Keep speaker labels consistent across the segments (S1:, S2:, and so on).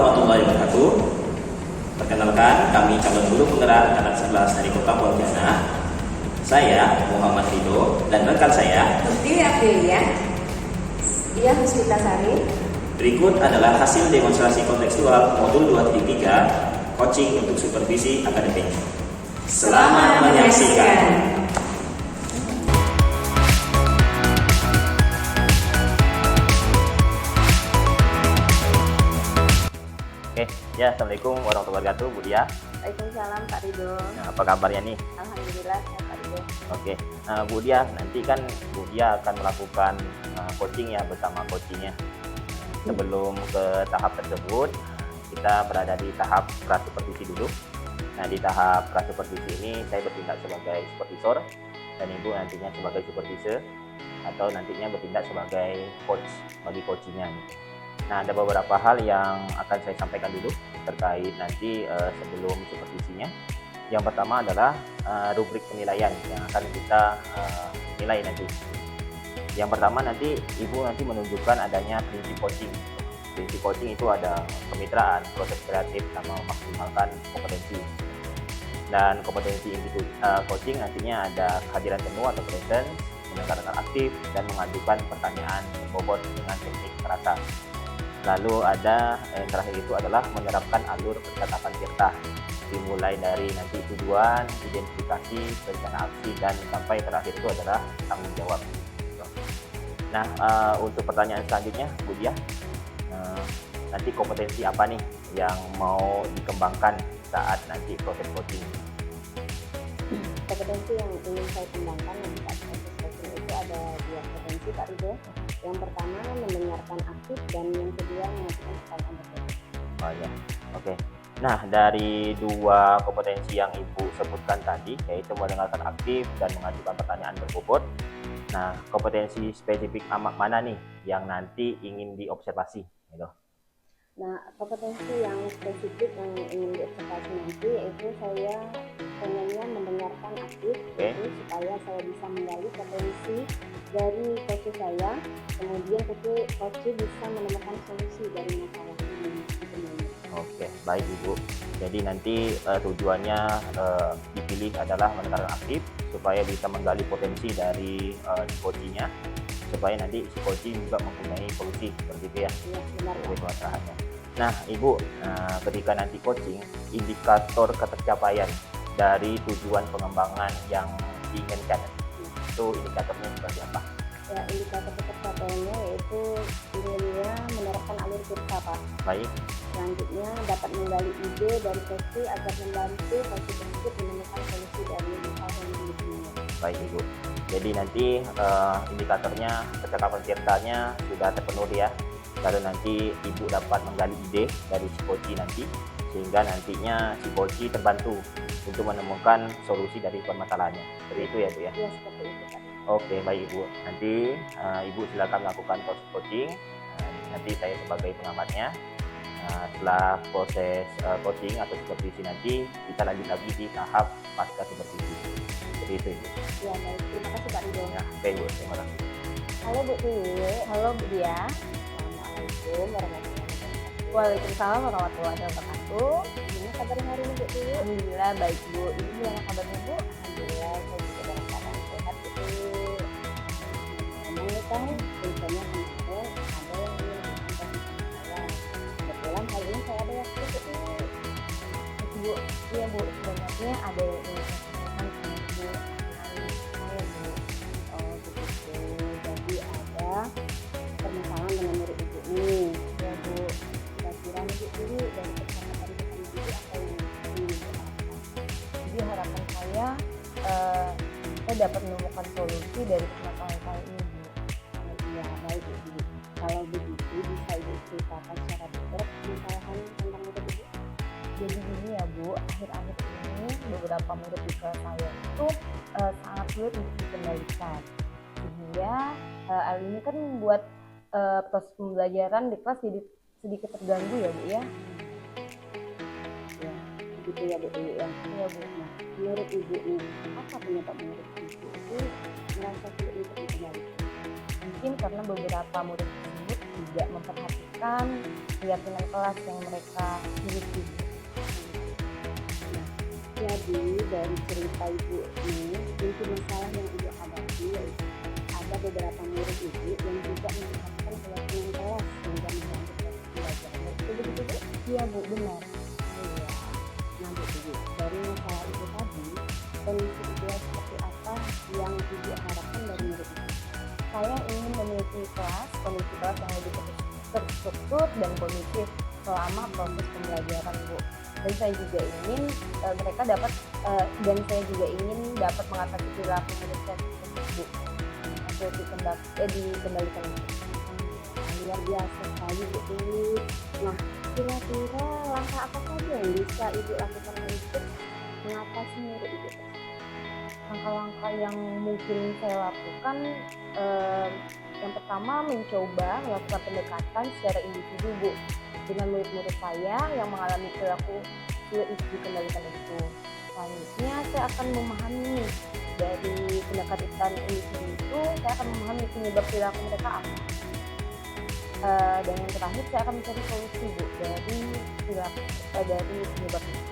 S1: warahmatullahi wabarakatuh. Perkenalkan, kami calon guru penggerak anak 11 dari Kota Pontianak. Saya Muhammad Ridho dan rekan saya
S2: Pertiwi Aprilia. Ia Husmita Sari.
S1: Berikut adalah hasil demonstrasi kontekstual modul 2.3 coaching untuk supervisi akademik. Selamat menyaksikan. Oke, ya, Assalamualaikum warahmatullahi wabarakatuh, Bu Dia.
S2: Waalaikumsalam Pak Ridho.
S1: Nah, apa kabarnya nih?
S2: Alhamdulillah ya Pak Ridho.
S1: Oke, Bu Dia, nanti kan Bu Dia akan melakukan coaching ya bersama coachingnya. Sebelum ke tahap tersebut, kita berada di tahap pra-supervisi dulu. Nah, di tahap pra-supervisi ini saya bertindak sebagai supervisor dan Ibu nantinya sebagai supervisor atau nantinya bertindak sebagai coach bagi coachingnya. Nah, ada beberapa hal yang akan saya sampaikan dulu terkait nanti sebelum supervisinya. Yang pertama adalah rubrik penilaian yang akan kita nilai nanti. Yang pertama nanti Ibu nanti menunjukkan adanya prinsip coaching. Prinsip coaching itu ada kemitraan, proses kreatif, sama memaksimalkan kompetensi. Dan kompetensi individu coaching nantinya ada kehadiran penuh atau present, mendengarkan aktif, dan mengajukan pertanyaan bobot dengan teknik merata. Lalu ada yang terakhir itu adalah menerapkan alur percakapan tirta, dimulai dari nanti tujuan, identifikasi, rencana aksi, dan sampai terakhir itu adalah tanggung jawab. Nah, untuk pertanyaan selanjutnya, Bu Dia, nanti kompetensi apa nih yang mau dikembangkan saat nanti proses coaching?
S2: Kompetensi yang ingin saya kembangkan saat proses coaching itu ada dua kompetensi Pak Ridho. Yang pertama mendengarkan aktif dan yang kedua mengajukan pertanyaan bobot.
S1: Oh ya, oke. Nah, dari dua kompetensi yang Ibu sebutkan tadi, yaitu mendengarkan aktif dan mengajukan pertanyaan berbobot. Nah, kompetensi spesifik mana nih yang nanti ingin diobservasi? Gitu.
S2: Nah, kompetensi yang spesifik yang ingin diobservasi nanti yaitu saya pengennya mendengarkan aktif, yaitu supaya saya bisa menggali potensi dari coach saya, kemudian coach bisa menemukan solusi dari masalah ini.
S1: Oke, baik Ibu. Jadi nanti tujuannya dipilih adalah mendengarkan aktif supaya bisa menggali potensi dari si coaching-nya, supaya nanti si coaching juga mempunyai solusi, begitu ya?
S2: Iya, benar.
S1: Permasalahannya. Nah, Ibu, ketika nanti coaching, indikator ketercapaian dari tujuan pengembangan yang diinginkan, itu indikatornya seperti apa?
S2: Ya, indikator ketercapaiannya yaitu inginnya menerapkan alur tirta, Pak.
S1: Baik.
S2: Selanjutnya dapat menggali ide dari sesi agar membantu sesi tersebut menemukan solusi dari masalah yang dimilikinya.
S1: Baik Ibu. Jadi nanti indikatornya percakapan tirtanya sudah terpenuhi ya. Lalu nanti Ibu dapat menggali ide dari si coach nanti, sehingga nantinya si coach terbantu untuk menemukan solusi dari permasalahannya. Seperti itu ya Bu ya?
S2: Iya, seperti itu Pak.
S1: Oke, baik Ibu. Nanti Ibu silakan melakukan proses coaching. Nanti saya sebagai pengamatnya. Setelah proses coaching atau supervisi nanti kita lanjut lagi di tahap pasca supervisi. Seperti itu Ibu.
S2: Ya, baik. Terima kasih Pak Ridho.
S1: Ya, oke Ibu. Terima kasih.
S2: Halo Bu Tiwi.
S3: Halo Bu Dia.
S2: Assalamualaikum warahmatullahi wabarakatuh.
S3: Waalaikumsalam warahmatullahi wabarakatuh.
S2: Gimana kabarnya hari ini Bu Tiwi?
S3: Alhamdulillah baik Bu. Ini gimana kabarnya Bu?
S2: Alhamdulillah saya juga dalam keadaan sehat Bu Tiwi. Ngomong nih kan, rencana kemarin ada yang ingin disampaikan sama saya. Kebetulan hari ini saya ada waktu Bu Tiwi.
S3: Bu, iya Bu, sebenarnya ada yang ingin saya sampaikan sama Bu.
S2: Saya Bu, oh begitu. Jadi ada permasalahan dengan murid Ibu nih.
S3: Ya Bu,
S2: Kira-kira nih Bu Tiwi dari percakapan kita nanti apa yang ingin dilakukan?
S3: jadi harapan saya dapat menemukan solusi dari permasalahan saya ini Bu.
S2: Ya baik Ibu. Kalau begitu bisa Ibu ceritakan secara detail permasalahan tentang murid Ibu?
S3: Jadi gini ya Bu, akhir-akhir ini beberapa murid di kelas saya itu sangat sulit untuk dikendalikan. Sehingga hal ini kan membuat proses pembelajaran di kelas jadi sedikit terganggu ya Bu ya.
S2: Ya, begitu ya Bu Tiwi ya.
S3: Iya Bu.
S2: Nah, menurut Ibu nih, apa penyebab murid Ibu itu merasa sulit untuk dikendalikan?
S3: Mungkin karena beberapa murid tersebut tidak memperhatikan mengembalikan keyakinan kelas yang mereka miliki.
S2: Jadi dari cerita ibu ini, inti masalah yang ibu hadapi yaitu ada beberapa murid ibu yang tidak mendapatkan keyakinan kelas sehingga melanjutkan pembelajaran. Itu begitu Bu?
S3: Iya Bu, benar.
S2: Iya. Nah Bu, dari masalah itu tadi, kondisi ideal seperti apa yang ibu harapkan dari murid ibu?
S3: Saya ingin memiliki kondisi kelas yang lebih terstruktur dan kondusif selama proses pembelajaran Bu. Dan saya juga ingin mereka dapat dan saya juga ingin dapat mengatasi perilaku murid saya tersebut Bu. Untuk dikendalikan.
S2: Luar biasa sekali Bu Tiwi. Nah, kira-kira langkah apa saja yang bisa ibu lakukan untuk mengatasi murid ibu?
S3: Langkah-langkah yang mungkin saya lakukan, yang pertama mencoba melakukan pendekatan secara individu Bu dengan murid-murid saya yang mengalami perilaku sulit untuk dikendalikan itu. Selanjutnya saya akan memahami dari pendekatan individu itu, saya akan memahami penyebab perilaku mereka apa. Dan yang terakhir saya akan mencari solusi Bu dari perilaku dari penyebab itu.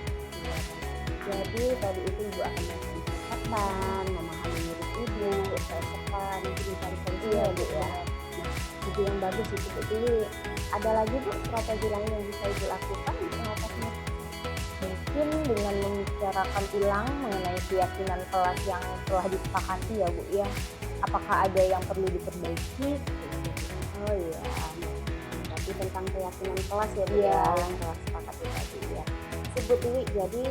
S2: Jadi tadi itu ibu akan melakukan pendekatan, memahami murid ibu, esepan, mungkin mencari solusi ya Bu ya. Nah, itu yang bagus itu Bu Tiwi. Ada lagi Bu strategi lain yang bisa ibu lakukan untuk mengatasi?
S3: Mungkin dengan membicarakan ulang mengenai keyakinan kelas yang telah disepakati ya Bu ya. Apakah ada yang perlu diperbaiki?
S2: Oh iya, berarti tentang keyakinan kelas ya Bu
S3: Iya.
S2: ya, yang telah sepakati tadi ya. Bu Tiwi, jadi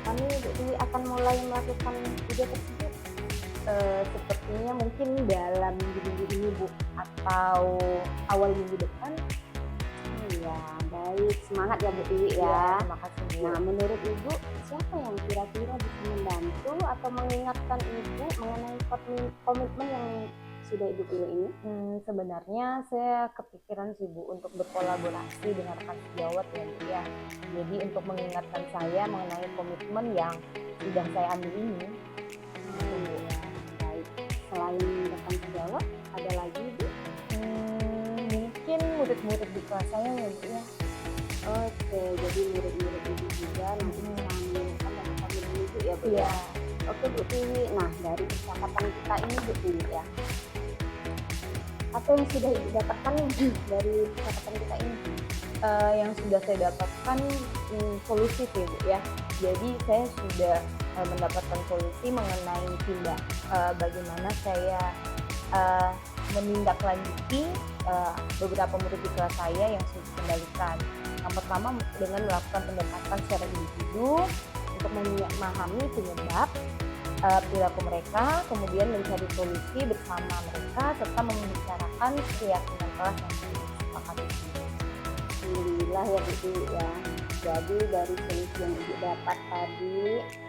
S2: kami Bu Tiwi akan mulai melakukan ide tersebut.
S3: Sepertinya mungkin dalam minggu ini Bu atau awal minggu depan.
S2: Iya, baik, semangat ya Bu Tiwi
S3: Ya,
S2: ya.
S3: terima kasih Bu.
S2: Nah, menurut Ibu, siapa yang kira-kira bisa membantu atau mengingatkan Ibu mengenai komitmen yang sudah Ibu pilih ini?
S3: Sebenarnya saya kepikiran sih Bu untuk berkolaborasi dengan rekan sejawat ya Bu ya. Jadi untuk mengingatkan saya mengenai komitmen yang sudah saya ambil ini.
S2: Ya, baik. Selain rekan sejawat, ada lagi Bu?
S3: Mungkin murid-murid di kelas saya ya Bu ya.
S2: Oke, jadi murid-murid Ibu juga nanti bisa mengingatkan dan komitmen Ibu ya Bu ya. Oke Bu Tiwi, nah dari percakapan kita ini Bu Tiwi ya, apa yang sudah Ibu dapatkan dari percakapan kita ini?
S3: Yang sudah saya dapatkan solusi sih Bu ya. Jadi saya sudah mendapatkan solusi mengenai bagaimana saya menindaklanjuti beberapa murid di kelas saya yang sudah dikendalikan. Yang pertama dengan melakukan pendekatan secara individu untuk memahami penyebab perilaku mereka, kemudian mencari solusi bersama mereka serta membicarakan keyakinan kelas yang sudah disepakati.
S2: Alhamdulillah ya Bu Tiwi ya. Jadi dari solusi yang Ibu dapat tadi,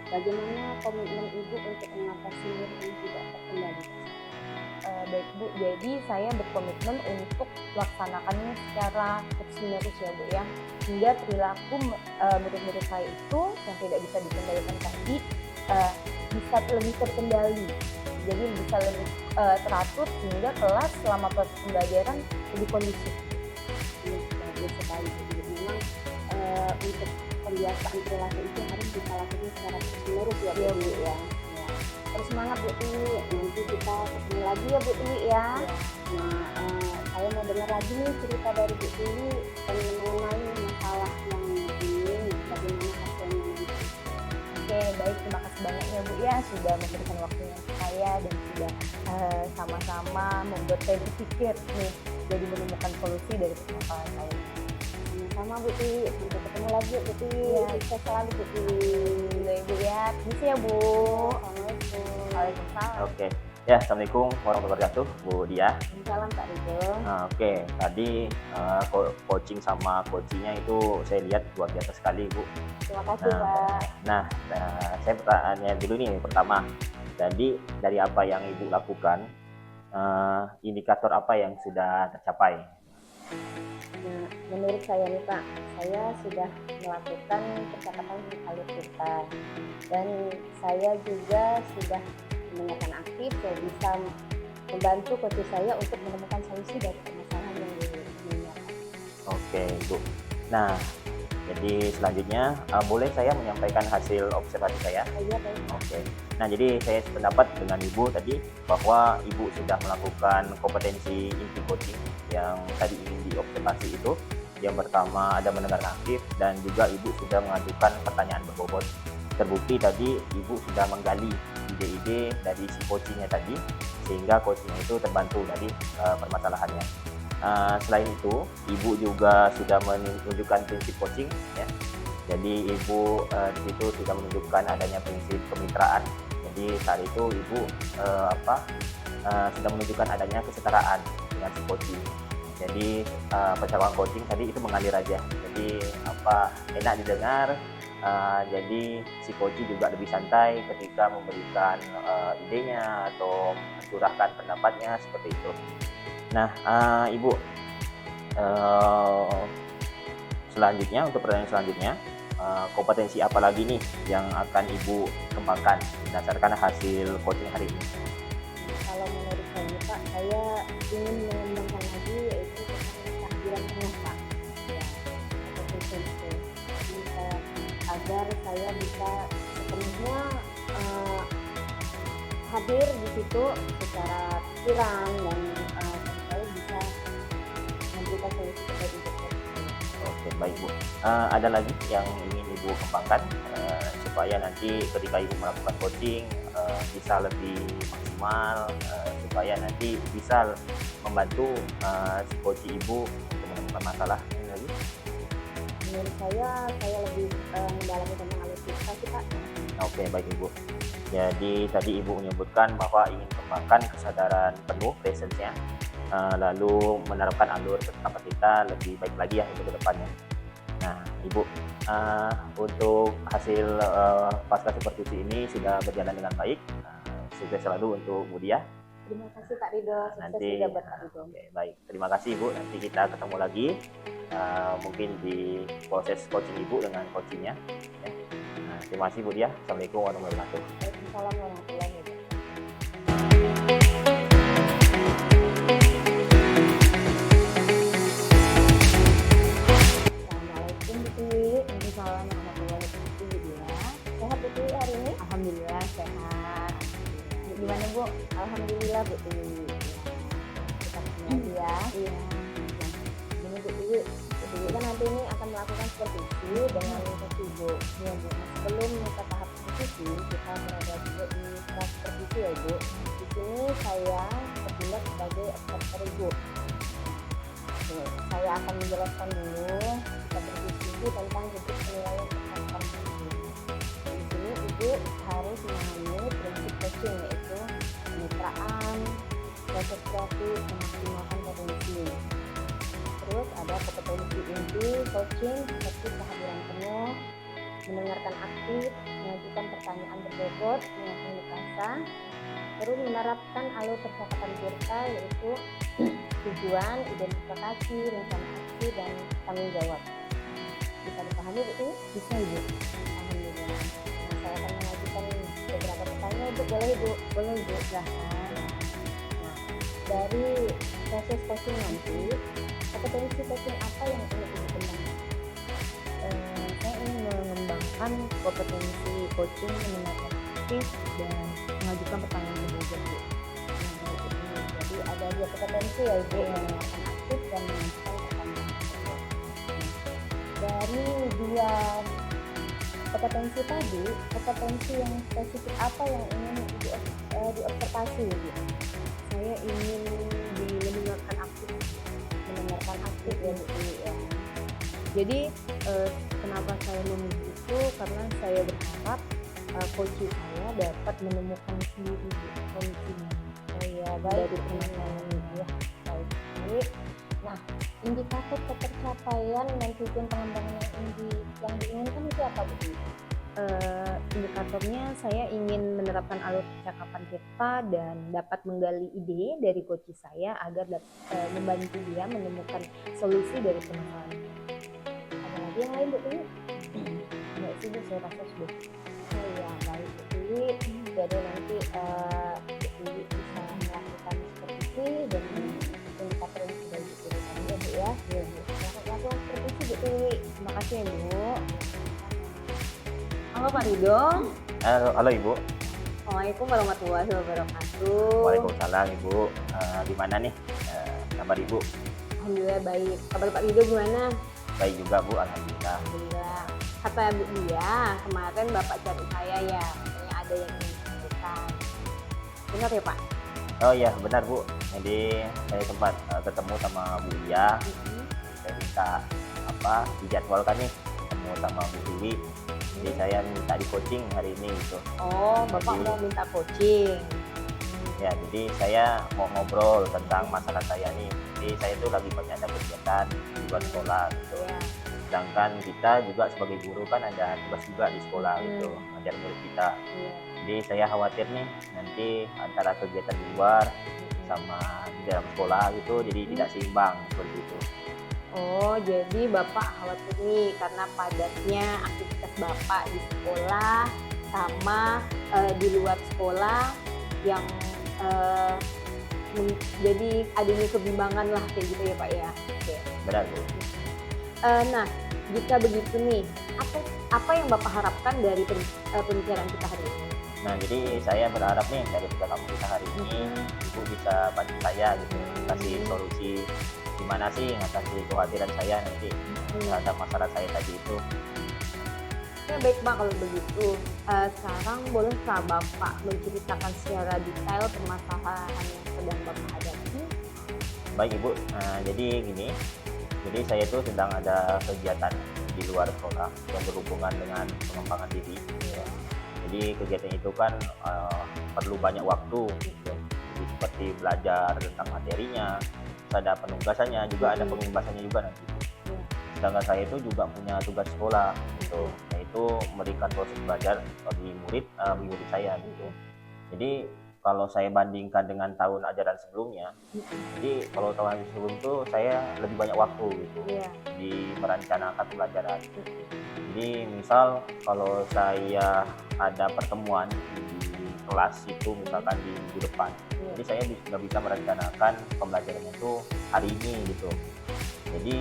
S2: bagaimana komitmen Ibu untuk mengatasi murid yang tidak terkendali?
S3: Baik Bu, jadi saya berkomitmen untuk melaksanakannya secara terus-menerus ya Bu ya, hingga perilaku murid-murid saya itu yang tidak bisa dikendalikan tadi bisa lebih terkendali, jadi bisa lebih teratur sehingga kelas selama proses pembelajaran lebih kondusif.
S2: Bagus sekali Bu Tiwi. Memang untuk pembiasaan perilaku itu harus kita lakukan secara terus-menerus ya Bu Tiwi ya. Terus semangat Bu Tiwi, nanti kita ketemu lagi ya Bu Tiwi ya. Nah, saya mau dengar lagi nih cerita dari Bu Tiwi mengenai masalah yang ini, bagaimana hasilnya nanti.
S3: Oke, baik, terima kasih banyak ya Bu ya sudah memberikan waktunya untuk saya dan sudah sama-sama membuat saya berpikir nih jadi menemukan solusi dari permasalahan saya.
S2: Sama Bu Tiwi, sampai ketemu lagi ya Bu Tiwi.
S3: Iya.
S2: Sukses selalu Bu Tiwi.
S3: Alhamdulillah Ibu ya, misi ya Bu.
S2: Assalamualaikum.
S3: Waalaikumsalam.
S1: Oke. Ya, Assalamualaikum warahmatullahi wabarakatuh, Bu Dia.
S2: Salam Kak Rido.
S1: Nah, oke, tadi coaching sama coachingnya itu saya lihat luar biasa sekali, Bu.
S2: Terima kasih Pak.
S1: Nah, saya bertanya dulu nih pertama. Jadi dari apa yang Ibu lakukan, indikator apa yang sudah tercapai?
S2: Nah, menurut saya nih Pak, saya sudah melakukan percakapan alur cerita dan saya juga sudah mendengarkan aktif, saya bisa membantu coach saya untuk menemukan solusi dari permasalahan yang dilihat.
S1: Oke, Ibu. Nah, jadi selanjutnya boleh saya menyampaikan hasil observasi saya?
S2: Oh iya baik Pak.
S1: Oke. Nah, jadi saya sependapat dengan Ibu tadi bahwa Ibu sudah melakukan kompetensi inti coaching yang tadi ingin diobservasi itu. Yang pertama ada mendengar aktif dan juga Ibu sudah mengajukan pertanyaan berbobot. Terbukti tadi Ibu sudah menggali ide-ide dari si coachingnya tadi sehingga coachingnya itu terbantu dari permasalahannya. Selain itu, Ibu juga sudah menunjukkan prinsip coaching ya. Jadi Ibu di situ sudah menunjukkan adanya prinsip kemitraan. Jadi saat itu Ibu sudah menunjukkan adanya kesetaraan dengan si coaching. Jadi percakapan coaching tadi itu mengalir aja. Jadi enak didengar. Jadi si coaching juga lebih santai ketika memberikan idenya atau mencurahkan pendapatnya seperti itu. Nah, Ibu, selanjutnya untuk pertanyaan selanjutnya, kompetensi apa lagi nih yang akan Ibu kembangkan berdasarkan hasil coaching hari ini?
S2: Kalau menurut saya Pak, saya ingin mengembangkan lagi yaitu tentang kehadiran penuh Pak. Ya, atau presence. Jadi agar saya bisa sepenuhnya hadir di situ secara pikiran dan saya bisa memberikan solusi terbaik untuk saya.
S1: Oke, baik Bu. Ada lagi yang ingin Ibu kembangkan supaya nanti ketika Ibu melakukan coaching bisa lebih maksimal, supaya nanti bisa membantu si coach Ibu untuk menemukan masalah ini lagi?
S2: Menurut saya lebih mendalami tentang alutsista sih Pak.
S1: Oke, baik Ibu. Jadi tadi Ibu menyebutkan bahwa ingin kembangkan kesadaran penuh presence-nya, lalu menerapkan alur percakapan kita lebih baik lagi ya untuk kedepannya. Nah, Ibu, untuk hasil pasca supervisi ini sudah berjalan dengan baik. Sukses selalu untuk Bu Diah.
S2: Terima kasih Pak Ridho, sukses
S1: Nanti,
S2: juga buat Pak Ridho.
S1: Oke, baik. Terima kasih Ibu. Nanti kita ketemu lagi mungkin di proses coaching Ibu dengan coachingnya. Ya. Nah, terima kasih Bu Diah. Assalamualaikum warahmatullahi wabarakatuh.
S2: Waalaikumsalam warahmatullahi wabarakatuh. Assalamualaikum Bu Tiwi.
S3: Waalaikumsalam warahmatullahi wabarakatuh ya.
S2: Sehat Bu Tiwi hari ini?
S3: Alhamdulillah sehat. Gimana Bu?
S2: Alhamdulillah Bu Tiwi. Kita ketemu ya.
S3: Iya.
S2: Ini Bu Tiwi. Bu Tiwi kan nanti ini akan melakukan supervisi dengan sesi Bu.
S3: Iya Bu.
S2: Sebelum ke tahap supervisi, kita berada dulu di tahap supervisi ya Bu. Di sini saya bertindak sebagai observer Ibu. Oke, saya akan menjelaskan dulu supervisi tentang bentuk penilaian kesehatan Ibu. Di sini Ibu harus memahami prinsip coaching yaitu kemitraan, proses kreatif, memaksimalkan potensi. Terus ada kompetensi inti coaching seperti kehadiran penuh, mendengarkan aktif, mengajukan pertanyaan berbobot, mengasah luasa, terus menerapkan alur percakapan kita yaitu tujuan, identifikasi, rencana aksi, dan tanggung jawab. Bisa dipahami Bu ini?
S3: Bisa Ibu.
S2: Alhamdulillah. Nah, saya akan mengajukan beberapa pertanyaan Ibu, boleh Ibu?
S3: Boleh Ibu, silahkan.
S2: Nah, dari proses coaching nanti, kompetensi coaching apa yang ingin Ibu kembangkan?
S3: Saya ingin mengembangkan kompetensi coaching mendengarkan aktif dan mengajukan pertanyaan berbobot Bu.
S2: Jadi ada dua kompetensi ya Ibu, mendengarkan aktif dan mengajukan pertanyaan berbobot. Dari dua kompetensi tadi, kompetensi yang spesifik apa yang ingin diobservasi Ibu?
S3: Saya ingin mendengarkan aktif.
S2: Mendengarkan aktif ya Bu ya.
S3: Jadi kenapa saya memilih itu karena saya berharap coach saya dapat menemukan sendiri solusinya.
S2: Oh iya,
S3: Dari
S2: baik.
S3: permasalahan ini ya.
S2: Baik. Baik. Nah, indikator ketercapaian dan tujuan pengembangan yang diinginkan itu apa Bu?
S3: Indikatornya saya ingin menerapkan alur percakapan kita dan dapat menggali ide dari coach saya agar membantu dia menemukan solusi dari permasalahan.
S2: Ada lagi yang lain Bu Tiwi?
S3: Enggak sih Bu, saya rasa sudah.
S2: Oh iya, baik Bu Tiwi. Jadi nanti Bu Tiwi bisa melakukan supervisi dan indikator yang sudah diberikan ya Bu ya. Iya Bu. Selamat
S3: Terima kasih ya Bu. Halo Pak Ridho.
S1: Halo Ibu.
S3: Assalamualaikum warahmatullahi wabarakatuh.
S1: Waalaikumsalam Ibu. Gimana nih kabar Ibu?
S3: Alhamdulillah baik. Kabar Pak Ridho gimana?
S1: Baik juga Bu, alhamdulillah.
S3: Alhamdulillah. Kata Bu Dia, kemarin Bapak cari saya ya, katanya ada yang ingin disampaikan. Benar ya Pak?
S1: Oh iya benar Bu. Jadi saya sempat ketemu sama Bu Lia. Saya minta dijadwalkan nih ketemu sama Bu Dewi. Jadi saya minta di coaching hari ini gitu.
S3: Oh, Bapak
S1: Jadi-
S3: mau minta coaching.
S1: Ya, jadi saya mau ngobrol tentang masalah saya nih. Jadi saya tuh lagi banyak ada kegiatan di luar sekolah gitu.
S3: Ya.
S1: Sedangkan kita juga sebagai guru kan ada tugas juga di sekolah gitu, ngajar murid kita.
S3: Iya.
S1: Jadi saya khawatir nih nanti antara kegiatan di luar sama di dalam sekolah gitu, jadi tidak seimbang seperti itu.
S3: Oh, jadi Bapak khawatir nih karena padatnya aktivitas Bapak di sekolah sama di luar sekolah yang jadi adanya kebimbangan lah kayak gitu ya Pak ya. Oke.
S1: Benar Bu.
S3: Nah, jika begitu nih, apa yang Bapak harapkan dari pembicaraan kita hari ini?
S1: Nah, jadi saya berharap nih dari pertemuan kita hari ini Ibu bisa bantu saya gitu, kasih solusi gimana sih ngatasi kekhawatiran saya nanti terhadap masalah saya tadi itu.
S3: Oke, baik Pak kalau begitu. Sekarang bolehkah Bapak menceritakan secara detail permasalahan yang sedang Bapak hadapi?
S1: Baik Ibu, jadi gini, jadi saya itu sedang ada kegiatan di luar sekolah yang berhubungan dengan pengembangan diri. Ya. Jadi kegiatan itu kan perlu banyak waktu, gitu. Jadi seperti belajar tentang materinya, terus ada penugasannya, juga ada pembebasannya juga nanti. Sedangkan saya itu juga punya tugas sekolah, gitu, yaitu memberikan proses belajar bagi murid saya, gitu. Jadi kalau saya bandingkan dengan tahun ajaran sebelumnya, jadi kalau tahun sebelum itu saya lebih banyak waktu gitu di merencanakan pembelajaran. Jadi misal kalau saya ada pertemuan di kelas itu misalkan di minggu depan, jadi saya sudah bisa merencanakan pembelajarannya itu hari ini gitu. Jadi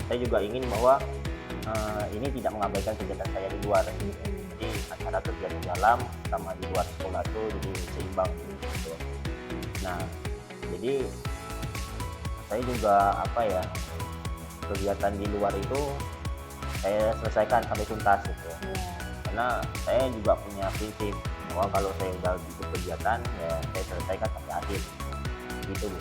S1: saya juga ingin bahwa ini tidak mengabaikan kegiatan saya di luar. Jadi antara kegiatan dalam sama di luar sekolah itu jadi seimbang gitu. Nah, jadi saya juga kegiatan di luar itu saya selesaikan sampai tuntas gitu. Karena saya juga punya prinsip bahwa kalau saya udah ikut kegiatan ya saya selesaikan sampai akhir gitu Bu.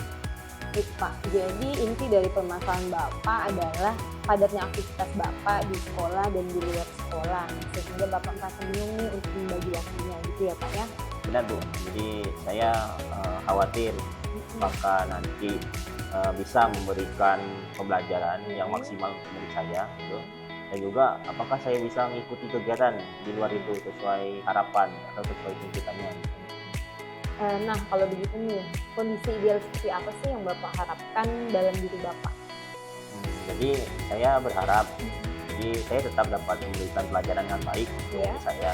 S3: Baik Pak, jadi inti dari permasalahan Bapak adalah padatnya aktivitas Bapak di sekolah dan di luar sekolah, sehingga Bapak merasa bingung nih untuk membagi waktunya gitu ya Pak ya?
S1: Benar Bu, jadi saya khawatir apakah nanti bisa memberikan pembelajaran yang maksimal untuk murid saya gitu. Dan juga apakah saya bisa mengikuti kegiatan di luar itu sesuai harapan atau sesuai tuntutannya.
S3: Nah, kalau begitu nih, kondisi ideal seperti apa sih yang Bapak harapkan dalam diri Bapak?
S1: Jadi saya berharap, jadi saya tetap dapat memberikan pelajaran yang baik untuk murid saya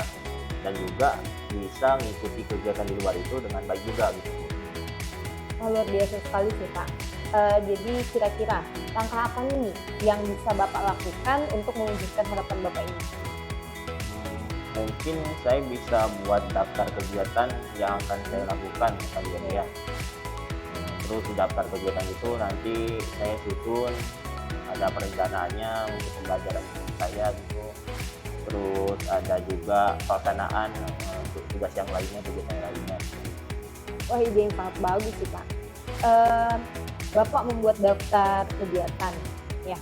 S1: dan juga bisa mengikuti kegiatan di luar itu dengan baik juga gitu.
S3: Luar biasa sekali sih Pak. Jadi kira-kira langkah apa nih yang bisa Bapak lakukan untuk mewujudkan harapan Bapak ini?
S1: Mungkin saya bisa buat daftar kegiatan yang akan saya lakukan kalian ya. Terus di daftar kegiatan itu nanti saya susun ada perencanaannya untuk pembelajaran saya gitu. Terus ada juga pelaksanaan untuk tugas yang lainnya, kegiatan yang lainnya.
S3: Wah, ide yang sangat bagus sih Pak. Bapak membuat daftar kegiatan ya.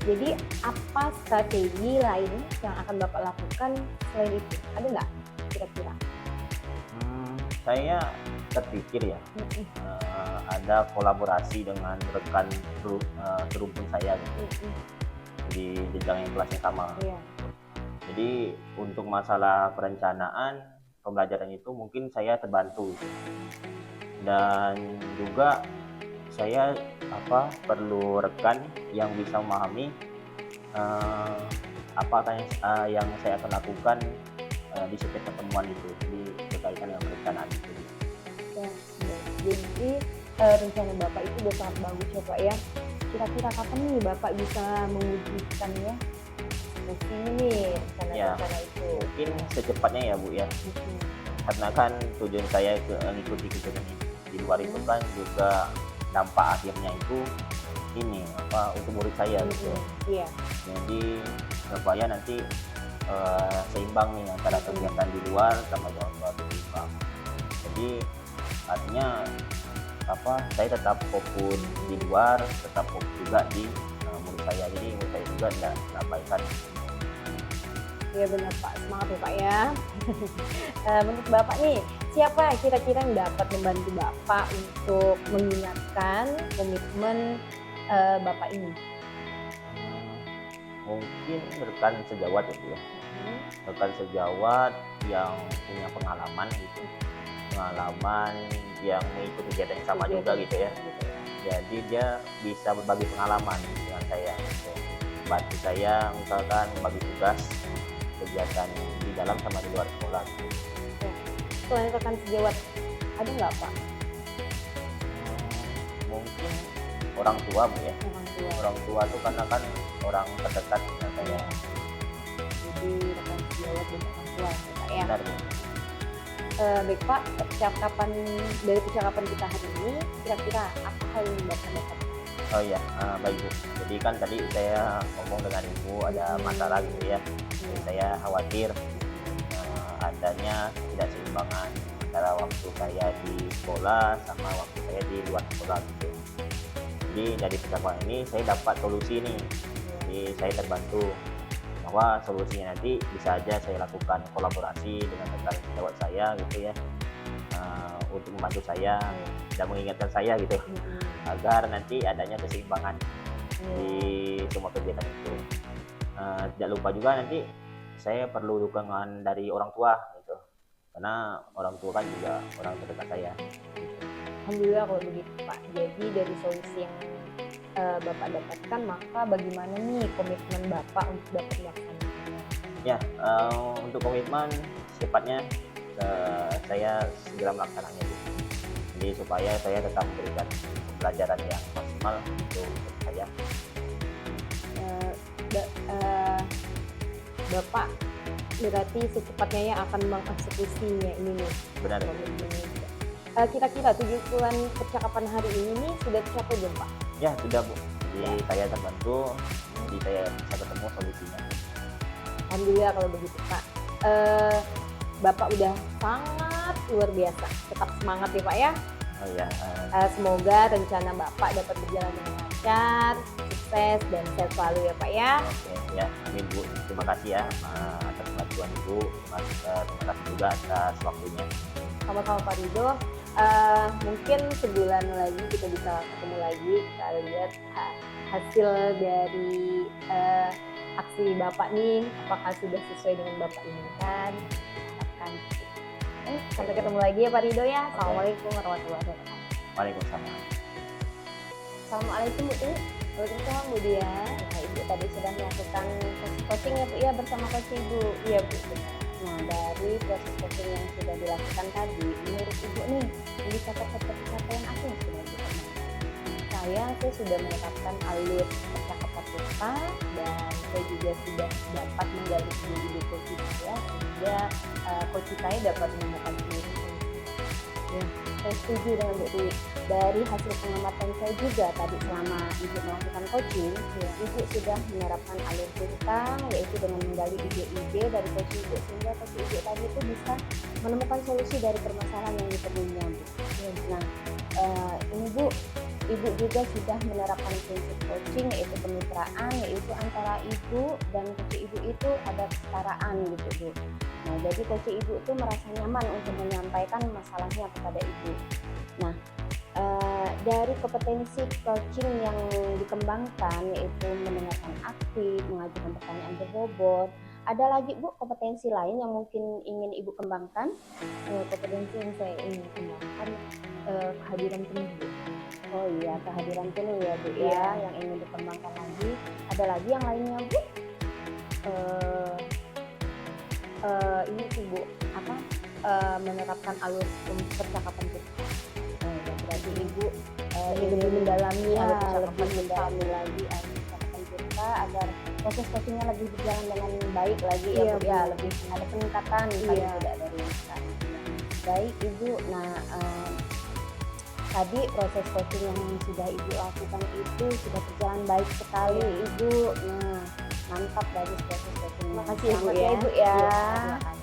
S3: Jadi apa strategi lain yang akan Bapak lakukan selain itu? Ada nggak kira-kira?
S1: Saya terpikir ya, ada kolaborasi dengan rekan serumpun saya gitu, di jenjang yang kelas yang sama. Jadi untuk masalah perencanaan pembelajaran itu mungkin saya terbantu gitu. Dan juga saya perlu rekan yang bisa memahami apa yang saya akan lakukan di setiap pertemuan itu, jadi berkaitan dengan perencanaan itu.
S3: Ya, jadi rencana Bapak itu udah sangat bagus ya Pak ya. kira-kira kapan nih Bapak bisa mewujudkannya? Coaching nih,
S1: Ya,
S3: rencana-rencana itu.
S1: mungkin secepatnya ya Bu ya. Karena kan tujuan saya mengikuti kegiatan di luar itu kan juga dampak akhirnya itu ini untuk murid saya gitu.
S3: Iya.
S1: Jadi supaya nanti seimbang nih antara kegiatan di luar sama di luar seimbang. Jadi artinya saya tetap fokus di luar, tetap fokus juga di murid saya. Jadi murid saya juga tidak abaikan.
S3: Iya benar Pak, semangat ya Pak ya. Menurut Bapak nih, siapa kira-kira yang dapat membantu Bapak untuk mengingatkan komitmen Bapak ini?
S1: Mungkin rekan sejawat ya Bu ya. Rekan sejawat yang punya pengalaman gitu, pengalaman yang mengikuti kegiatan yang sama juga gitu ya. Jadi dia bisa berbagi pengalaman dengan saya gitu. Bantu saya misalkan membagi tugas kegiatan di dalam sama di luar sekolah gitu.
S3: Selain rekan sejawat, ada nggak Pak?
S1: Mungkin orang tua Bu ya.
S3: Orang tua.
S1: Orang tua itu karena kan orang terdekat dengan saya.
S3: Jadi rekan sejawat dan orang tua ya Pak ya.
S1: Benar Bu.
S3: Baik Pak, dari percakapan kita hari ini, kira-kira apa hal yang Bapak dapat?
S1: Oh iya, baik Bu. Jadi kan tadi saya ngomong dengan Ibu ada masalah gitu ya. Jadi saya khawatir adanya ketidakseimbangan antara waktu saya di sekolah sama waktu saya di luar sekolah gitu. Jadi dari percakapan ini saya dapat solusi nih. Jadi saya terbantu bahwa solusinya nanti bisa aja saya lakukan kolaborasi dengan rekan sejawat saya gitu ya, untuk membantu saya dan mengingatkan saya gitu agar nanti adanya keseimbangan di semua kegiatan itu. Tidak lupa juga nanti saya perlu dukungan dari orang tua gitu, karena orang tua kan juga orang terdekat saya.
S3: Alhamdulillah kalau begitu Pak. Jadi dari solusi yang Bapak dapatkan, maka bagaimana nih komitmen Bapak untuk dapat dilaksanakan?
S1: Ya, untuk komitmen secepatnya saya segera melaksanakannya gitu. Jadi supaya saya tetap memberikan pembelajaran yang maksimal untuk saya.
S3: Bapak berarti secepatnya ya akan mengeksekusinya ini nih.
S1: Benar.
S3: Kira-kira tujuan percakapan hari ini nih sudah tercapai belum Pak?
S1: Ya sudah Bu. Jadi saya terbantu, jadi saya bisa ketemu solusinya.
S3: Alhamdulillah kalau begitu Pak. Bapak udah sangat luar biasa. Tetap semangat ya Pak ya.
S1: Oh iya.
S3: Semoga rencana Bapak dapat berjalan dengan lancar, sukses dan sehat selalu ya Pak ya.
S1: Oke ya, amin Bu. Terima kasih ya atas bantuan Ibu. Terima kasih juga atas waktunya.
S3: Sama-sama Pak Rido. Mungkin sebulan lagi kita bisa ketemu lagi, kita lihat hasil dari aksi Bapak nih, apakah sudah sesuai dengan Bapak inginkan. Harapkan. Sampai ketemu lagi ya Pak Rido ya. Assalamualaikum warahmatullahi wabarakatuh.
S1: Waalaikumsalam.
S3: Assalamualaikum Bu Ti.
S2: Waalaikumsalam Bu Dia.
S3: Nah, Ibu tadi sudah melakukan coaching ya Bu ya bersama coach Ibu. Iya Bu.
S2: Nah, dari proses coaching yang sudah dilakukan tadi, menurut Ibu nih, indikator pencapaian apa yang sudah ditemukan?
S3: Saya sudah menetapkan alur percakapan kita dan saya juga sudah dapat menggali ide-ide coach saya sehingga coach saya dapat menemukan solusi.
S2: Ya, saya setuju dengan Bu Dwi. Dari hasil pengamatan saya juga tadi selama Ibu melakukan coaching, Ibu sudah menerapkan alur cerita, yaitu dengan menggali ide-ide dari coach Ibu sehingga coach Ibu tadi itu bisa menemukan solusi dari permasalahan yang ditemuinya Bu. Nah, ini Bu, Ibu juga sudah menerapkan prinsip coaching yaitu kemitraan, yaitu antara Ibu dan coach Ibu itu ada kesetaraan gitu Bu. Nah, jadi coach Ibu itu merasa nyaman untuk menyampaikan masalahnya kepada Ibu. Nah, dari kompetensi coaching yang dikembangkan yaitu mendengarkan aktif, mengajukan pertanyaan berbobot, ada lagi Bu kompetensi lain yang mungkin ingin Ibu kembangkan?
S3: Kompetensi yang saya ingin kembangkan kehadiran penuh Bu.
S2: Oh iya, kehadiran penuh ya Bu
S3: Iya.
S2: ya, yang ingin dikembangkan lagi. Ada lagi yang lainnya Bu?
S3: Ini sih Bu, menerapkan alur percakapan kita.
S2: Tadi Ibu
S3: lebih mendalami
S2: ya,
S3: alur percakapan
S2: lebih
S3: kita.
S2: mendalami lagi alur percakapan kita agar proses coachingnya lebih berjalan dengan baik lagi ya
S3: Iya,
S2: Bu ya,
S3: Bu.
S2: lebih ada peningkatan paling
S3: Iya.
S2: tidak dari yang sekarang. Baik Ibu, nah tadi proses coaching yang sudah Ibu lakukan itu sudah berjalan baik sekali Ibu. Nah, mantap dari proses coaching.
S3: Makasih ya, Bu,
S2: Selamat
S3: ya.
S2: Ibu ya.
S3: Iya,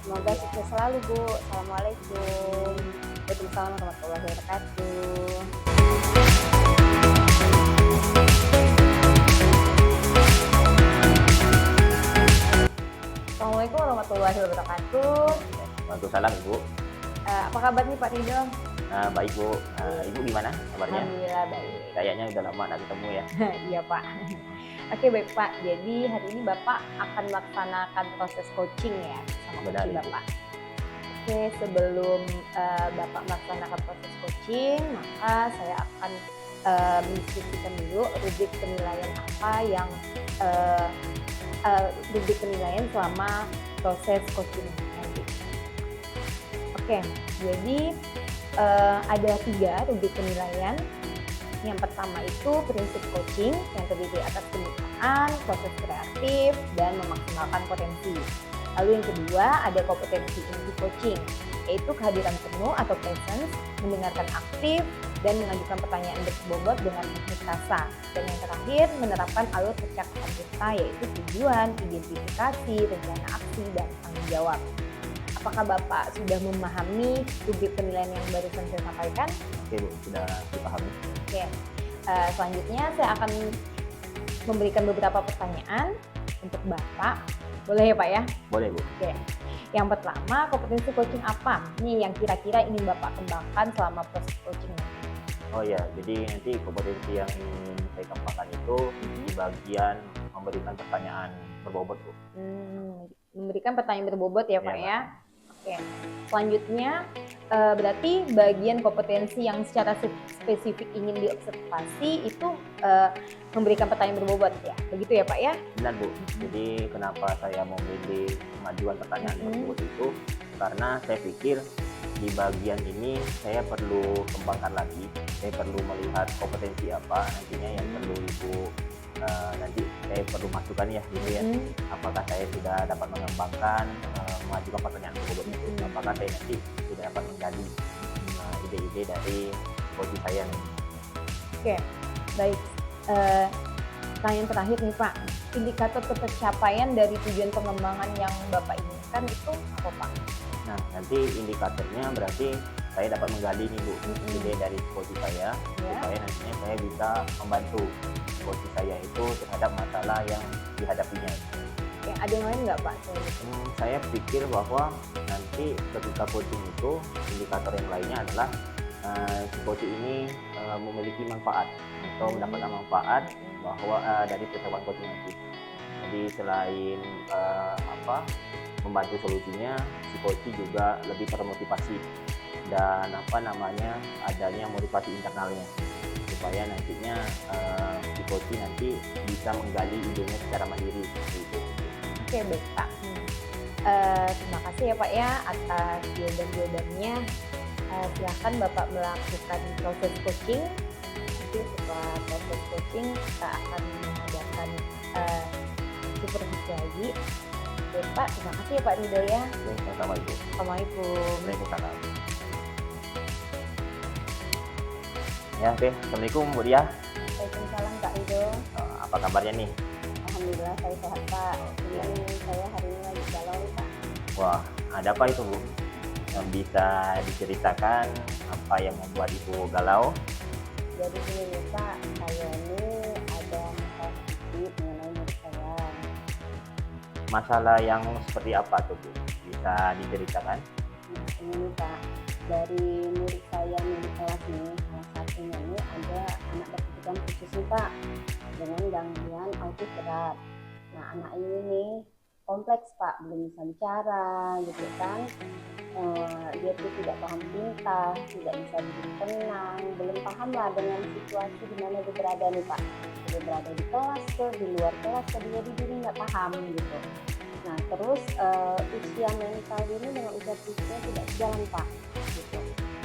S2: Semoga sukses selalu Bu. Assalamualaikum.
S3: Waalaikumsalam warahmatullahi wabarakatuh. Assalamualaikum warahmatullahi wabarakatuh.
S1: Waalaikumsalam Ibu.
S3: Apa kabar nih Pak Ridho?
S1: Baik Bu. Ibu gimana kabarnya?
S3: Alhamdulillah baik.
S1: Kayaknya udah lama nggak ketemu ya.
S3: Iya Pak. Oke baik Pak. Jadi hari ini Bapak akan melaksanakan proses coaching ya sama
S1: Benar,
S3: coaching
S1: Ibu.
S3: Bapak. Oke sebelum Bapak melaksanakan proses coaching, maka saya akan mendiskusikan dulu rubrik penilaian apa yang rubrik penilaian selama proses coaching nanti. Oke, jadi ada 3 rubrik penilaian. Yang pertama itu prinsip coaching yang terdiri atas kemitraan, proses kreatif, dan memaksimalkan potensi. Lalu yang kedua ada kompetensi inti coaching, yaitu kehadiran penuh atau presence, mendengarkan aktif, dan mengajukan pertanyaan berbobot dengan teknik rasa. Dan yang terakhir menerapkan alur percakapan kita, yaitu tujuan, identifikasi, rencana aksi, dan tanggung jawab. Apakah Bapak sudah memahami rubrik penilaian yang barusan saya sampaikan?
S1: Oke Bu, sudah dipahami.
S3: Oke, selanjutnya saya akan memberikan beberapa pertanyaan untuk Bapak. Boleh ya Pak ya?
S1: Boleh Bu.
S3: Oke. Yang pertama, kompetensi coaching apa? Nih yang kira-kira ingin Bapak kembangkan selama proses coaching.
S1: Oh ya, jadi nanti kompetensi yang ingin saya kembangkan itu di bagian memberikan pertanyaan berbobot Bu.
S3: Memberikan pertanyaan berbobot ya Pak
S1: Iya,
S3: ya? Oke. Selanjutnya, berarti bagian kompetensi yang secara spesifik ingin diobservasi itu memberikan pertanyaan berbobot ya? Begitu ya Pak ya?
S1: Benar Bu. Jadi kenapa saya memilih kemajuan pertanyaan berbobot itu? Karena saya pikir di bagian ini saya perlu kembangkan lagi. Saya perlu melihat kompetensi apa nantinya yang perlu Ibu nanti saya perlu masukkan ya gitu ya. Apakah saya sudah dapat mengembangkan mengajukan pertanyaan berbobot itu? Apakah saya nanti sudah dapat menggali ide-ide dari coach saya nih?
S3: Oke, baik. Pertanyaan terakhir nih Pak, indikator pencapaian dari tujuan pengembangan yang Bapak inginkan itu apa Pak?
S1: Nah, nanti indikatornya berarti saya dapat menggali nih Bu, ide dari coach saya, supaya nantinya saya bisa membantu coach saya itu terhadap masalah yang dihadapinya.
S3: Oke, ada yang lain nggak Pak?
S1: Saya pikir bahwa nanti ketika coaching itu indikator yang lainnya adalah si coach ini memiliki manfaat atau mendapatkan manfaat bahwa dari percakapan coaching nanti. Jadi selain membantu solusinya, si coach juga lebih termotivasi dan adanya motivasi internalnya supaya nantinya si coach nanti bisa menggali idenya secara mandiri seperti itu.
S3: Oke baik Pak. Terima kasih ya Pak ya atas jawaban-jawabannya. Silahkan Bapak melakukan proses coaching. Nanti setelah proses coaching kita akan mengadakan supervisi lagi. Oke Pak, terima kasih ya Pak Ridho ya.
S1: Sama-sama Ibu.
S3: Assalamualaikum.
S1: Waalaikumsalam. Ya, oke. Assalamualaikum Bu Dia.
S2: Waalaikumsalam Kak Ridho.
S1: Apa kabarnya nih?
S2: Alhamdulillah saya sehat Pak. Kemudian saya hari ini lagi galau nih Pak.
S1: Wah, ada apa itu Bu? Yang bisa diceritakan apa yang membuat Ibu galau?
S2: Jadi gini nih Pak, saya ini ada masalah sedikit mengenai diri saya.
S1: Masalah yang seperti apa tuh Bu? Bisa diceritakan?
S2: Nah, ini nih Pak, dari murid saya murid kelas nih, salah satunya nih ada anak berkebutuhan khusus nih Pak, dengan gangguan autis berat. Nah anak ini nih kompleks Pak, belum bisa bicara gitu kan. Dia tuh tidak paham pintar, tidak bisa duduk tenang, belum paham lah dengan situasi di mana dia berada nih Pak. Dia berada di kelas ke, di luar kelas ke, dia di diri nggak paham gitu. Nah terus usia mental ini dengan usia fisiknya tidak sejalan Pak gitu.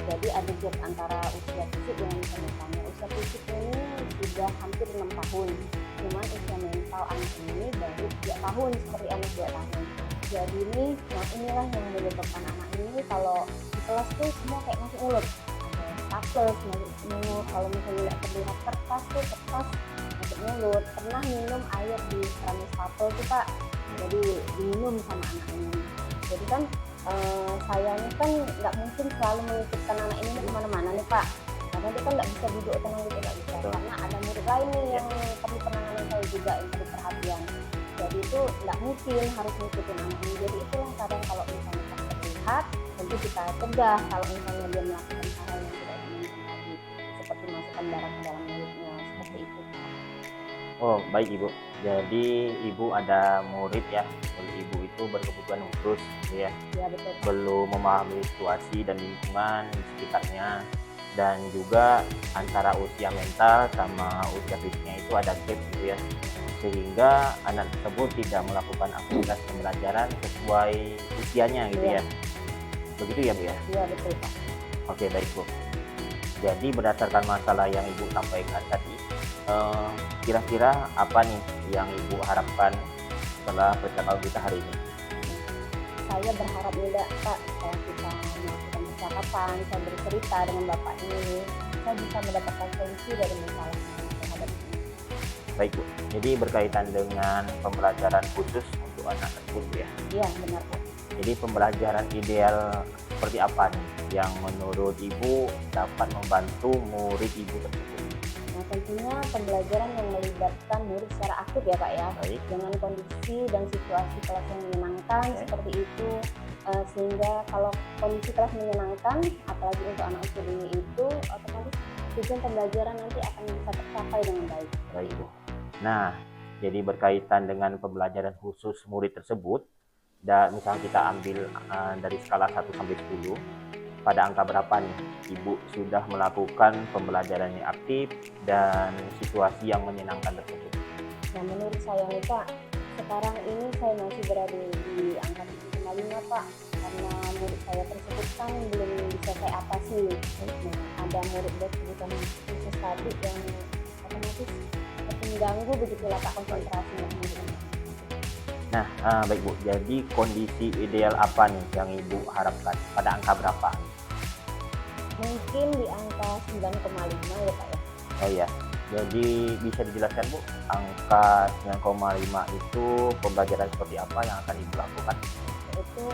S2: Jadi ada gap antara usia fisik dengan usia mentalnya. Usia fisik ini sudah hampir 6 tahun, cuman usia mental anak ini baru 3 tahun, seperti anak 2 tahun. Jadi ini, nah inilah yang menyebabkan anak ini kalau di kelas tuh semua kayak masuk mulut. Ada staples masuk mulut, kalau misalnya nggak terlihat kertas masuk mulut. Pernah minum air di keran stapel tuh Pak, jadi diminum sama anak ini. Jadi kan saya ini kan nggak mungkin selalu mengikutkan anak ini kemana-mana nih Pak, karena dia kan nggak bisa duduk tenang gitu, nggak bisa.
S1: Betul.
S2: Karena ada murid lain nih yang perlu penanganan saya juga, yang perlu perhatian. Jadi itu nggak mungkin harus ngikutin anak ini. Jadi itulah kadang kalau misalnya pas terlihat, tentu kita cegah kalau misalnya dia melakukan hal yang tidak diinginkan tadi, seperti masukkan barang ke dalam mulutnya, seperti itu Pak.
S1: Oh, baik Ibu. Jadi Ibu ada murid ya, murid Ibu itu berkebutuhan khusus gitu ya,
S2: Ya betul Pak.
S1: belum memahami situasi dan lingkungan di sekitarnya, dan juga antara usia mental sama usia fisiknya itu ada gap gitu ya, sehingga anak tersebut tidak melakukan aktivitas pembelajaran sesuai usianya gitu
S2: Iya.
S1: ya. Begitu ya Bu ya?
S2: Iya betul Pak.
S1: Oke, baik Bu. Jadi berdasarkan masalah yang Ibu sampaikan tadi, kira-kira apa nih yang Ibu harapkan setelah percakapan kita hari ini?
S2: Saya berharap juga Pak, setelah kita melakukan percakapan, saya bercerita dengan Bapak ini, saya bisa mendapatkan solusi dari masalah yang saya hadapi ini.
S1: Baik Bu, jadi berkaitan dengan pembelajaran khusus untuk anak tersebut Bu ya.
S2: Iya benar Pak.
S1: Jadi pembelajaran ideal seperti apa nih yang menurut Ibu dapat membantu murid Ibu tersebut?
S2: Nah tentunya pembelajaran yang melibatkan murid secara aktif ya Pak ya,
S1: Baik,
S2: dengan kondisi dan situasi kelas yang menyenangkan
S1: Oke.
S2: seperti itu, sehingga kalau kondisi kelas menyenangkan, apalagi untuk anak usia dini itu, otomatis tujuan pembelajaran nanti akan bisa tercapai dengan baik.
S1: baik Bu. Nah, jadi berkaitan dengan pembelajaran khusus murid tersebut, dan misalnya kita ambil dari skala 1 sampai 10, pada angka berapa nih Ibu sudah melakukan pembelajaran yang aktif dan situasi yang menyenangkan tersebut?
S2: Nah menurut saya nih Pak, sekarang ini saya masih berada di angka 7,5 Pak, karena murid saya tersebut kan belum bisa saya atasi. Nah ada murid berkebutuhan khusus tadi yang otomatis mengganggu begitulah Pak konsentrasinya.
S1: Nah, baik Bu, jadi kondisi ideal apa nih yang Ibu harapkan? Pada angka berapa?
S2: Mungkin di angka 9,5 ya Pak ya.
S1: Oh iya, jadi bisa dijelaskan Bu, angka 9,5 itu pembelajaran seperti apa yang akan Ibu lakukan?
S2: Itu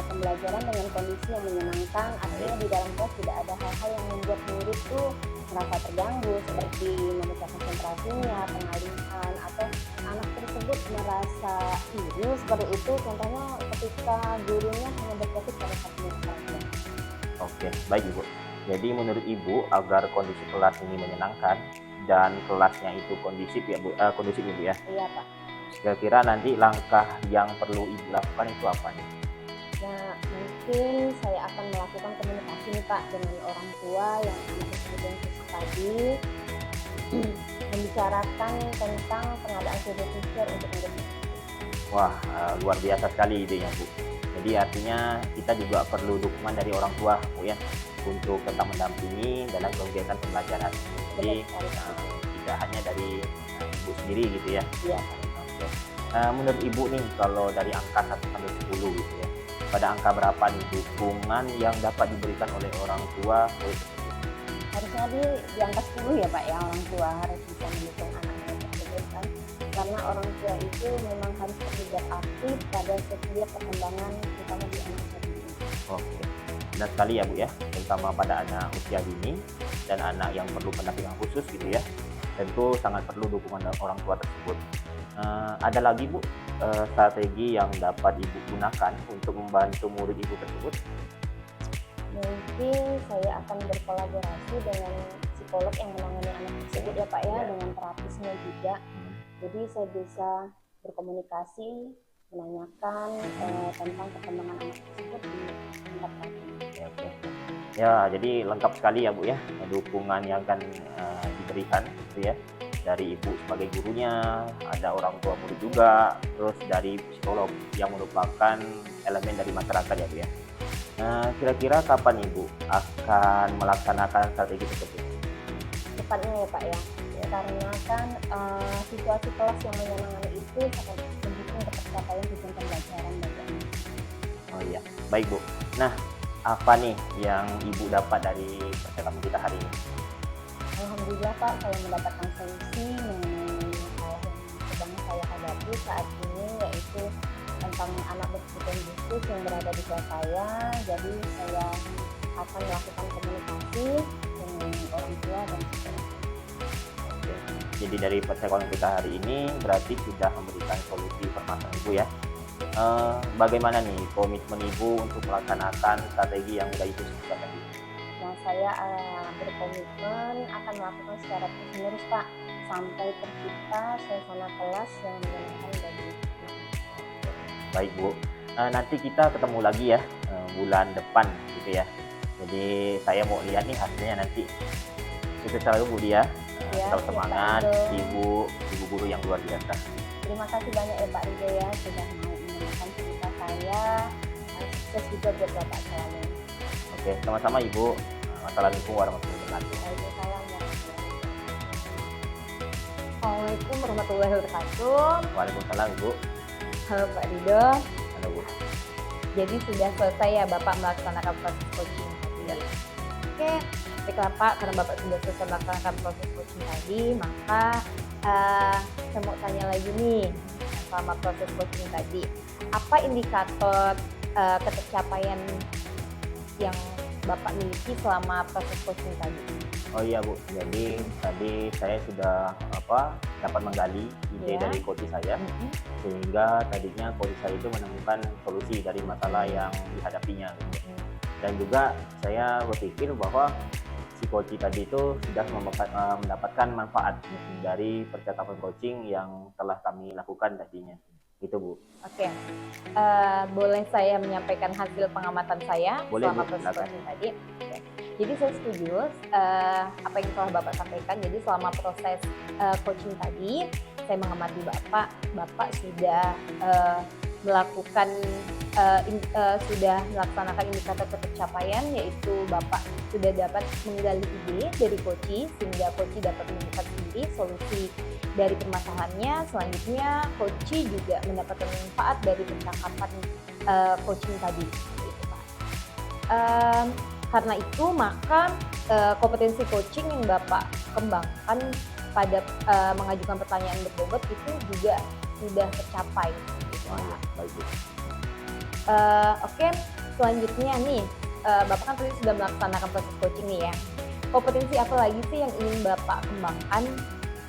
S2: pembelajaran dengan kondisi yang menyenangkan, artinya di dalam kelas tidak ada hal-hal yang membuat murid tuh merasa terganggu, seperti memecah konsentrasinya, pengalihan, atau anak tersebut merasa iri seperti itu. Contohnya ketika gurunya hanya berfokus pada satu murid saja.
S1: Oke, baik Ibu. Jadi menurut Ibu agar kondisi kelas ini menyenangkan dan kelasnya itu kondusif ya Bu, kondusif ya Bu ya.
S2: Iya Pak.
S1: Kira-kira nanti langkah yang perlu Ibu lakukan itu apa nih?
S2: Nah, mungkin saya akan melakukan komunikasi nih Pak dengan orang tua yang anak tersebut khusus tadi, membicarakan tentang pengadaan video teacher untuk murid.
S1: Wah, luar biasa sekali idenya Bu. Jadi artinya kita juga perlu dukungan dari orang tua Bu ya, untuk tetap mendampingi dalam kegiatan pembelajaran. Jadi tidak hanya dari Ibu sendiri gitu ya.
S2: Iya.
S1: Oke. Menurut Ibu nih kalau dari angka 1 sampai 10 gitu ya, pada angka berapa nih dukungan yang dapat diberikan oleh orang tua murid tersebut?
S2: Harusnya di angka 10 ya Pak ya, orang tua harus bisa mendukung anak-anak tersebut kan, karena orang tua itu memang harus terlibat aktif pada setiap perkembangan terutama di anak tadi.
S1: Oke, benar sekali ya Bu ya, terutama pada anak usia dini dan anak yang perlu pendampingan khusus gitu ya, tentu sangat perlu dukungan dari orang tua tersebut. Ada lagi Bu strategi yang dapat Ibu gunakan untuk membantu murid Ibu tersebut?
S2: Mungkin saya akan berkolaborasi dengan psikolog yang menangani anak tersebut ya Pak ya, dengan terapisnya juga. Jadi saya bisa berkomunikasi, menanyakan tentang perkembangan anak tersebut di tingkat terapi.
S1: Oke. Ya, jadi lengkap sekali ya Bu ya, dukungan yang akan diberikan gitu ya, dari Ibu sebagai gurunya, ada orang tua murid juga, terus dari psikolog yang merupakan elemen dari masyarakat ya Bu ya. Kira-kira kapan Ibu akan melaksanakan strategi tersebut?
S2: Cepatnya ya Pak ya,
S1: Ya.
S2: karena kan situasi kelas yang menyenangkan itu sangat mendukung tercapaian tujuan pembelajaran bagi anak.
S1: Oh iya, baik Bu. Nah, apa nih yang Ibu dapat dari percakapan kita hari ini?
S2: Alhamdulillah Pak, saya mendapatkan solusi mengenai masalah yang sedang saya hadapi saat ini, yaitu tentang anak berkebutuhan khusus yang berada di kelas saya. Jadi saya akan melakukan komunikasi dengan orang tua dan sekolah.
S1: Oke. Jadi dari percakapan kita hari ini berarti sudah memberikan solusi permasalahan Ibu ya. Bagaimana nih komitmen Ibu untuk melaksanakan strategi yang sudah Ibu sebutkan tadi?
S2: Nah, saya berkomitmen akan melakukan secara terus-menerus Pak, sampai tercipta suasana kelas yang menyenangkan bagi anak.
S1: Baik Bu, nanti kita ketemu lagi ya bulan depan gitu ya. Jadi saya mau lihat nih hasilnya nanti. Sukses selalu Bu Dia,
S2: Ya,
S1: tetap
S2: siap,
S1: semangat,
S2: Pak
S1: ibu guru yang luar biasa.
S2: Terima kasih banyak ya Pak Rido ya sudah mau mendengarkan cerita saya. Sukses juga buat Bapak selamanya.
S1: Oke, sama-sama Ibu. Assalamualaikum warahmatullahi wabarakatuh.
S2: Waalaikumsalam warahmatullahi wabarakatuh. Assalamualaikum warahmatullahi wabarakatuh.
S1: Waalaikumsalam Ibu.
S3: Halo Pak Rido,
S1: Halo Bu.
S3: jadi sudah selesai ya Bapak melaksanakan proses coaching tadi.
S1: Ya.
S3: Oke, baiklah Pak, karena Bapak sudah selesai melaksanakan proses coaching tadi, maka saya mau tanya lagi nih, selama proses coaching tadi, apa indikator ketercapaian yang Bapak miliki selama proses coaching tadi?
S1: Oh iya Bu, jadi tadi saya sudah dapat menggali ide
S3: Ya.
S1: dari coach saya, sehingga tadinya coach saya itu menemukan solusi dari masalah yang dihadapinya. Gitu. Dan juga saya berpikir bahwa si coach tadi itu sudah mendapatkan manfaat dari percakapan coaching yang telah kami lakukan tadinya. Gitu Bu.
S3: Oke, boleh saya menyampaikan hasil pengamatan saya
S1: Boleh,
S3: selama
S1: Bu,
S3: proses
S1: silakan.
S3: coaching tadi? Oke. Jadi saya setuju apa yang telah Bapak sampaikan. Jadi selama proses coaching tadi, saya mengamati Bapak sudah melakukan sudah melaksanakan indikator pencapaian, yaitu Bapak sudah dapat menggali ide dari coach sehingga coach dapat menemukan sendiri solusi dari permasalahannya. Selanjutnya coach juga mendapatkan manfaat dari percakapan coaching tadi, gitu, Pak. Karena itu maka kompetensi coaching yang Bapak kembangkan pada mengajukan pertanyaan berbobot itu juga sudah tercapai. Gitu,
S1: Oh,
S3: Pak.
S1: iya. Baik Bu.
S3: Oke, selanjutnya nih, Bapak kan tadi sudah melaksanakan proses coaching nih ya. Kompetensi apa lagi sih yang ingin Bapak kembangkan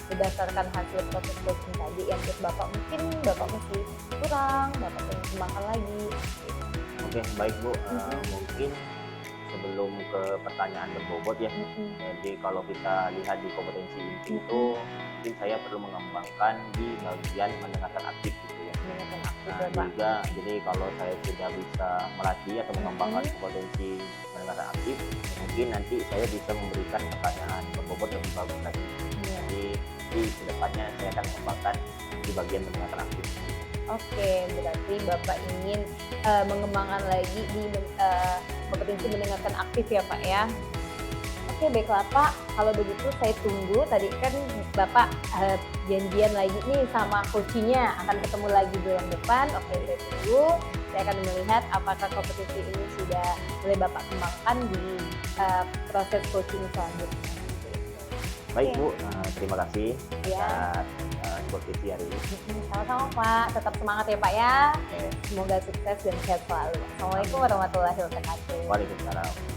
S3: berdasarkan hasil proses coaching tadi yang menurut Bapak mungkin Bapak masih kurang, Bapak ingin kembangkan lagi?
S1: Oke, baik Bu. Mungkin sebelum ke pertanyaan berbobot ya. Jadi kalau kita lihat di kompetensi inti itu, mungkin saya perlu mengembangkan di bagian mendengarkan aktif gitu ya.
S3: Mendengarkan aktif
S1: Nah,
S3: ya, Pak.
S1: juga jadi kalau saya sudah bisa melatih atau mengembangkan kompetensi mendengarkan aktif, mungkin nanti saya bisa memberikan pertanyaan berbobot lebih bagus lagi.
S3: Iya.
S1: Jadi di kedepannya saya akan mengembangkan di bagian mendengarkan aktif.
S3: Oke, berarti Bapak ingin mengembangkan lagi di kompetensi mendengarkan aktif ya Pak ya. Oke, baiklah Pak, kalau begitu saya tunggu. Tadi kan Bapak janjian lagi nih sama coachingnya, akan ketemu lagi bulan depan. Oke, saya tunggu. Saya akan melihat apakah kompetensi ini sudah mulai Bapak kembangkan di proses coaching selanjutnya.
S1: Baik
S3: Oke.
S1: Bu, terima kasih
S3: Ya.
S1: atas diskusi hari ini.
S3: Sama-sama Pak, tetap semangat ya Pak ya.
S1: Oke.
S3: Semoga sukses dan sehat selalu. Assalamualaikum warahmatullahi wabarakatuh.
S1: Waalaikumsalam.